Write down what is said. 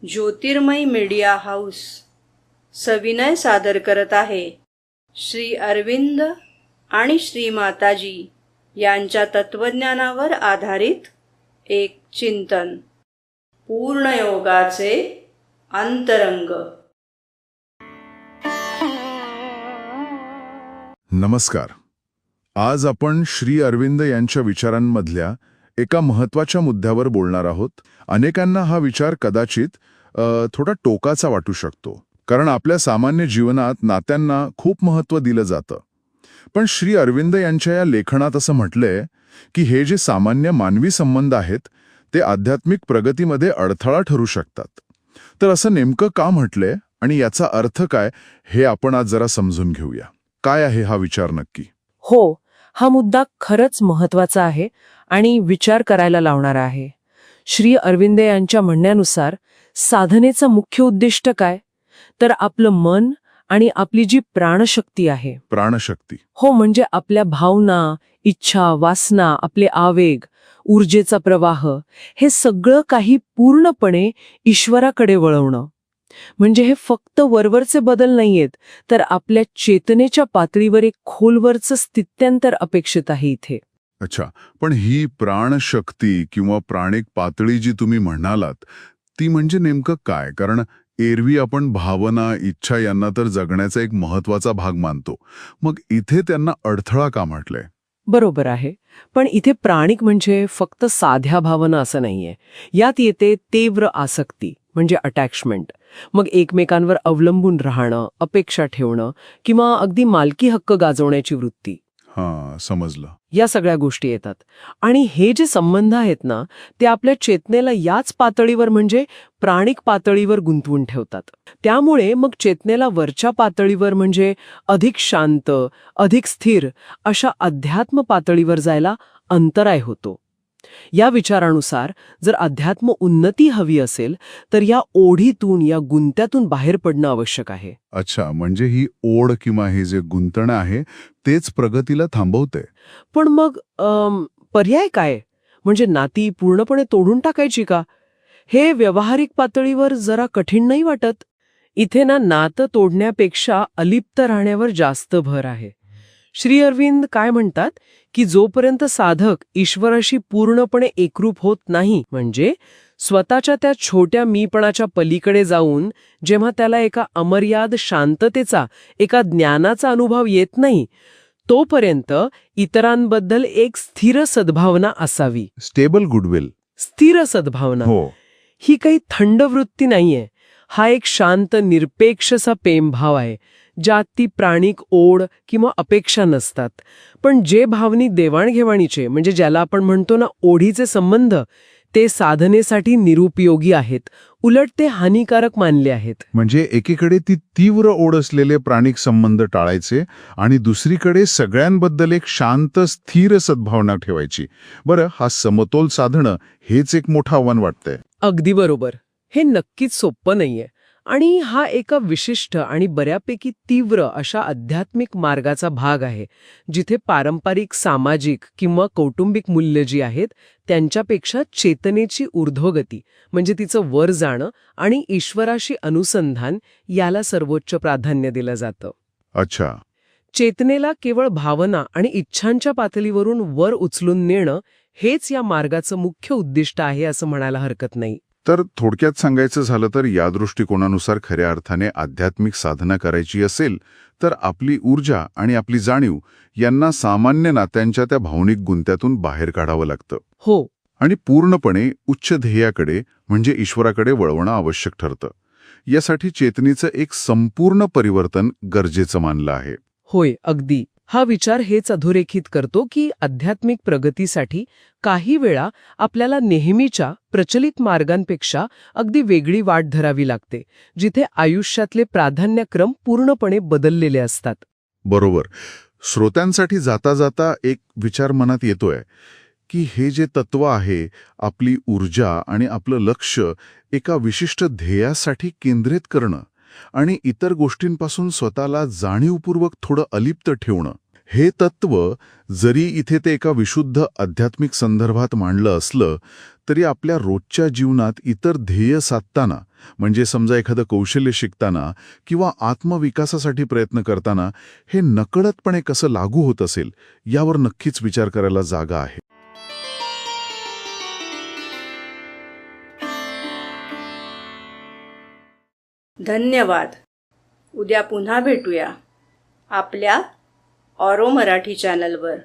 ज्योतिर्मय media house सविनय सादर करत आहे श्री अरविंद आणि श्री माताजी यांच्या तत्वज्ञानावर आधारित एक चिंतन, पूर्णयोगाचे अंतरंग. नमस्कार. आज आपण श्री अरविंद यांच्या विचारांमधल्या एका महत्त्वाच्या मुद्द्यावर बोलणार आहोत. अनेकांना हा विचार कदाचित थोडा टोकाचा वाटू शकतो, कारण आपल्या सामान्य जीवनात नात्यांना खूप महत्त्व दिलं जातं. पण श्री अरविंद यांच्या या लेखनात असं म्हटलंय की हे जे सामान्य मानवी संबंध आहेत ते आध्यात्मिक प्रगतीमध्ये अडथळा ठरू शकतात. तर असं नेमकं का म्हटलंय आणि याचा अर्थ काय हे आपण आज जरा समजून घेऊया. काय आहे हा विचार नक्की? हो, हा मुद्दा खरंच महत्वाचा आहे आणि विचार करायला लावणारा आहे. श्री अरविंद यांच्या म्हणण्यानुसार साधनेचं मुख्य उद्दिष्ट काय? तर आपलं मन आणि आपली जी प्राणशक्ती आहे. प्राणशक्ती? हो, म्हणजे आपल्या भावना, इच्छा, वासना, आपले आवेग, ऊर्जेचा प्रवाह, हे सगळं काही पूर्णपणे ईश्वराकडे वळवणं. म्हणजे हे फक्त वरवरचे बदल नाहीयेत, तर आपल्या चेतनेच्या पातळीवर एक खोलवरचं स्थित्यंतर अपेक्षित आहे इथे. अच्छा, पण ही प्राणशक्ती किंवा प्राणिक पातळी जी तुम्ही म्हणालात ती म्हणजे नेमकं काय? कारण एरवी आपण भावना, इच्छा यांना तर जगण्याचा एक महत्वाचा भाग मानतो. मग इथे त्यांना अडथळा का म्हटलंय? बरोबर आहे, पण इथे प्राणिक म्हणजे फक्त साध्या भावना असं नाहीये. यात येते तीव्र आसक्ती, म्हणजे अटॅचमेंट. मग एकमेकांवर अवलंबून राहणं, अपेक्षा ठेवणं किंवा अगदी मालकी हक्क गाजवण्याची वृत्ती. हां, समजलं. या सगळ्या गोष्टी येतात. आणि हे जे संबंध आहेत ना, ते आपल्या चेतनेला याच पातळीवर म्हणजे प्राणिक पातळीवर गुंतवून ठेवतात. त्यामुळे मग चेतनेला वरच्या पातळीवर म्हणजे अधिक शांत, अधिक स्थिर अशा अध्यात्म पातळीवर जायला अंतराय होतो. या विचारानुसार जर अध्यात्म उन्नती हवी असेल तर या ओढीतून, या गुंत्यातून बाहेर पडणं आवश्यक आहे. अच्छा, म्हणजे ही ओढ किंवा हे जे गुंतणं आहे तेच प्रगतीला थांबवते. पण मग पर्याय काय? म्हणजे नाती पूर्णपणे तोडून टाकायची का? हे व्यावहारिक पातळीवर जरा कठीण नाही वाटत? इथे ना नातं तोडण्यापेक्षा अलिप्त राहण्यावर जास्त भर आहे. श्री अरविंद काय म्हणतात की जोपर्यंत साधक ईश्वराशी पूर्णपणे एकरूप होत नाही, म्हणजे स्वतःच्या त्या छोट्या मीपणाच्या पलीकडे जाऊन जेव्हा त्याला एका अमर्याद शांततेचा, एका ज्ञानाचा अनुभव येत नाही, तोपर्यंत इतरांबद्दल एक स्थिर सद्भावना असावी. Stable goodwill. स्थिर सद्भावना. हो. ही काही थंड वृत्ती नाहीये. हा एक शांत निरपेक्षसा प्रेमभाव आहे, ज्यात ती प्राणिक ओढ किंवा अपेक्षा नसतात. पण जे भावनिक देवाणघेवाणीचे, म्हणजे ज्याला आपण म्हणतो ना ओढीचे संबंध, ते साधनेसाठी निरुपयोगी आहेत. उलट ते हानिकारक मानले आहेत. म्हणजे एकीकडे ती तीव्र ओढ असलेले प्राणिक संबंध टाळायचे आणि दुसरीकडे सगळ्यांबद्दल एक शांत, स्थिर सद्भावना ठेवायची. बरं, हा समतोल साधणं हेच एक मोठं आव्हान वाटतंय. अगदी बरोबर. हे नक्कीच सोपं नाहीये. आणि हा एका विशिष्ट आणि बऱ्यापैकी तीव्र अशा आध्यात्मिक मार्गाचा भाग आहे, जिथे पारंपरिक सामाजिक किंवा कौटुंबिक मूल्य जी आहेत त्यांच्यापेक्षा चेतनेची ऊर्ध्वगती, म्हणजे तिचं वर जाणं आणि ईश्वराशी अनुसंधान, याला सर्वोच्च प्राधान्य दिलं जातं. अच्छा. चेतनेला केवळ भावना आणि इच्छांच्या पातळीवरून वर उचलून नेणं हेच या मार्गाचं मुख्य उद्दिष्ट आहे असं म्हणायला हरकत नाही. तर थोडक्यात सांगायचं झालं तर या दृष्टिकोनानुसार खऱ्या अर्थाने आध्यात्मिक साधना करायची असेल तर आपली ऊर्जा आणि आपली जाणीव यांना सामान्य नात्यांच्या त्या भावनिक गुंत्यातून बाहेर काढावं लागतं. हो. आणि पूर्णपणे उच्च ध्येयाकडे म्हणजे ईश्वराकडे वळवणं आवश्यक ठरतं. यासाठी चेतनेचं एक संपूर्ण परिवर्तन गरजेचं मानलं आहे. होय, अगदी. हा विचार हेच अधोरेखित करतो की आध्यात्मिक प्रगतीसाठी काही वेळा आपल्याला नेहमीच्या प्रचलित मार्गांपेक्षा अगदी वेगळी वाट धरावी लागते, जिथे आयुष्यातले प्राधान्यक्रम पूर्णपणे बदललेले असतात. बरोबर. श्रोत्यांसाठी जाता जाता एक विचार मनात येतोय की हे जे तत्व आहे, आपली ऊर्जा आणि आपलं लक्ष एका विशिष्ट ध्येयासाठी केंद्रित करणं आणि इतर गोष्टींपासून स्वतःला जाणीवपूर्वक थोडं अलिप्त ठेवणं, हे तत्व जरी इथे ते एका विशुद्ध आध्यात्मिक संदर्भात मांडलं असलं तरी आपल्या रोजच्या जीवनात इतर ध्येय साधताना, म्हणजे समजा एखादं कौशल्य शिकताना किंवा आत्मविकासासाठी प्रयत्न करताना हे नकळतपणे कसं लागू होत असेल यावर नक्कीच विचार करायला जागा आहे. धन्यवाद. उद्या पुन्हा भेटूया आपल्या ऑरो मराठी चॅनलवर.